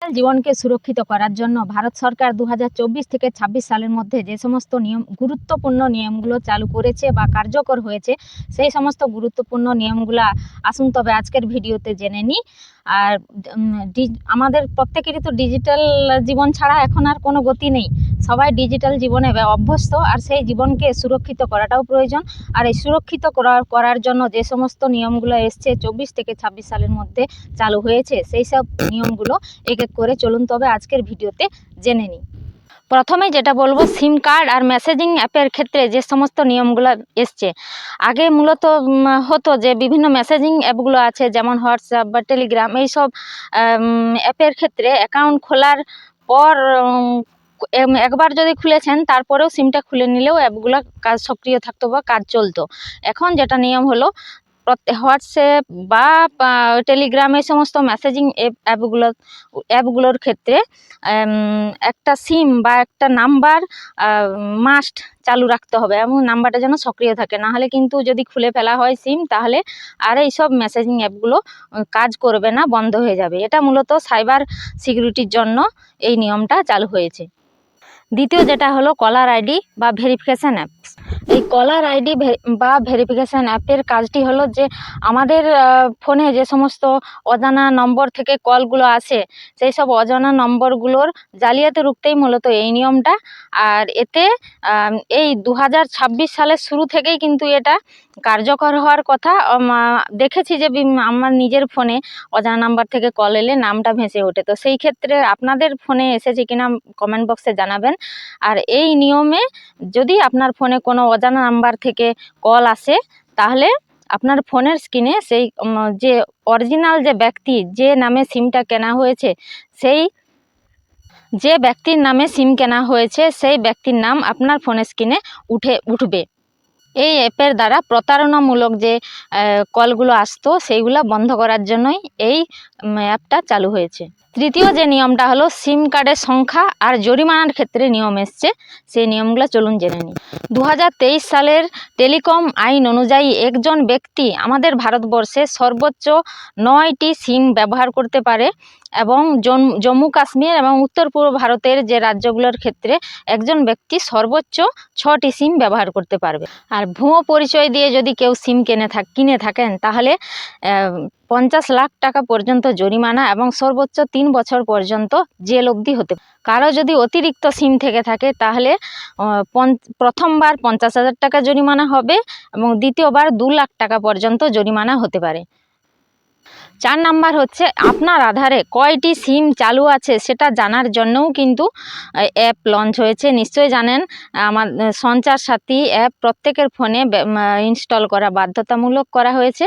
জীবনকে সুরক্ষিত করার জন্য ভারত সরকার 2024 থেকে 26 সালের মধ্যে যে সমস্ত গুরুত্বপূর্ণ নিয়মগুলো চালু করেছে বা কার্যকর হয়েছে, সেই সমস্ত গুরুত্বপূর্ণ নিয়মগুলো আসুন তবে আজকের ভিডিওতে জেনে নিই। আর আমাদের প্রত্যেকেরই তো ডিজিটাল জীবন ছাড়া এখন আর কোনো গতি নেই। সবাই ডিজিটাল জীবনে অভ্যস্ত, আর সেই জীবনকে সুরক্ষিত করাটাও প্রয়োজন। আর এই সুরক্ষিত করার জন্য যে সমস্ত নিয়মগুলো এসছে 24 থেকে 26 সালের মধ্যে চালু হয়েছে, সেই সব নিয়মগুলো এক এক করে চলুন তবে আজকের ভিডিওতে জেনে নিই। প্রথমে যেটা বলবো, সিম কার্ড আর মেসেজিং অ্যাপের ক্ষেত্রে যে সমস্ত নিয়মগুলো এসছে। আগে মূলত হতো যে বিভিন্ন মেসেজিং অ্যাপগুলো আছে, যেমন হোয়াটসঅ্যাপ বা টেলিগ্রাম, এইসব অ্যাপের ক্ষেত্রে অ্যাকাউন্ট খোলার পর একবার যদি খুলেছেন তারপরেও সিমটা খুলে নিলেও অ্যাপগুলো কাজ সক্রিয় থাকতো বা কাজ চলতো। এখন যেটা নিয়ম হলো, হোয়াটসঅ্যাপ বা টেলিগ্রাম এই সমস্ত মেসেজিং অ্যাপগুলোর ক্ষেত্রে একটা সিম বা একটা নাম্বার মাস্ট চালু রাখতে হবে, এবং নাম্বারটা যেন সক্রিয় থাকে। না হলে কিন্তু যদি খুলে ফেলা হয় সিম, তাহলে আর এইসব মেসেজিং অ্যাপগুলো কাজ করবে না, বন্ধ হয়ে যাবে। এটা মূলত সাইবার সিকিউরিটির জন্য এই নিয়মটা চালু হয়েছে। দ্বিতীয় যেটা হলো কলার আইডি বা ভেরিফিকেশান অ্যাপ। এই কলার আইডি বা ভেরিফিকেশান অ্যাপের কাজটি হলো যে আমাদের ফোনে যে সমস্ত অজানা নম্বর থেকে কলগুলো আসে, সেই সব অজানা নম্বরগুলোর জালিয়াতি রুখতেই মূলত এই নিয়মটা। আর এতে এই 2026 সালের শুরু থেকেই কিন্তু এটা কার্যকর হওয়ার কথা। দেখেছি যে আমার নিজের ফোনে অজানা নাম্বার থেকে কল এলে নামটা ভেসে ওঠে। তো সেই ক্ষেত্রে আপনাদের ফোনে এসেছে কিনা কমেন্ট বক্সে জানাবেন। আর এই নিয়মে যদি আপনার ফোনে কোনো অজানা নাম্বার থেকে কল আসে, তাহলে আপনার ফোনের স্ক্রিনে সেই যে অরিজিনাল যে ব্যক্তি, যে নামে সিমটা কেনা হয়েছে, যে ব্যক্তির নামে সিম কেনা হয়েছে সেই ব্যক্তির নাম আপনার ফোনের স্ক্রিনে উঠবে। এই অ্যাপের দ্বারা প্রতারণামূলক যে কলগুলো আসতো, সেইগুলো বন্ধ করার জন্যই এই অ্যাপটা চালু হয়েছে। তৃতীয় যে নিয়মটা হলো, সিম কার্ডের সংখ্যা আর জরিমানার ক্ষেত্রে নিয়ম এসছে, সেই নিয়মগুলো চলুন জেনে নিই। 2023 সালের টেলিকম আইন অনুযায়ী একজন ব্যক্তি আমাদের ভারতবর্ষে সর্বোচ্চ 9টি সিম ব্যবহার করতে পারে, এবং জম্মু কাশ্মীর এবং উত্তর পূর্ব ভারতের যে রাজ্যগুলোর ক্ষেত্রে একজন ব্যক্তি সর্বোচ্চ 6টি সিম ব্যবহার করতে পারবে। আর ভুয়ো পরিচয় দিয়ে যদি কেউ সিম কিনে থাকেন, তাহলে 50 লাখ টাকা পর্যন্ত জরিমানা এবং সর্বোচ্চ 3 বছর পর্যন্ত জেল অবধি হতে পারে। কারো যদি অতিরিক্ত সিম থেকে থাকে, তাহলে প্রথমবার 50,000 টাকা জরিমানা হবে এবং দ্বিতীয়বার 2 লাখ টাকা পর্যন্ত জরিমানা হতে পারে। 4 নাম্বার হচ্ছে, আপনার আধারে কয়টি সিম চালু আছে সেটা জানার জন্যও কিন্তু অ্যাপ লঞ্চ হয়েছে। নিশ্চয়ই জানেন, আমার সঞ্চার সাথী অ্যাপ প্রত্যেকের ফোনে ইনস্টল করা বাধ্যতামূলক করা হয়েছে।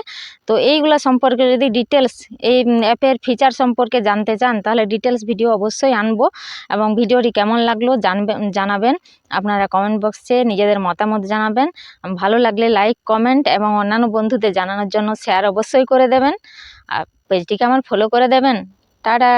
তো এইগুলো সম্পর্কে যদি ডিটেলস, এই অ্যাপের ফিচার সম্পর্কে জানতে চান, তাহলে ডিটেলস ভিডিও অবশ্যই আনবো, এবং ভিডিওটি কেমন লাগলো জানাবেন। আপনারা কমেন্ট বক্সে নিজেদের মতামত জানাবেন। ভালো লাগলে লাইক, কমেন্ট এবং অন্যান্য বন্ধুদের জানানোর জন্য শেয়ার অবশ্যই করে দেবেন। আর পেজটিকে আমার ফলো করে দেবেন। টাটা।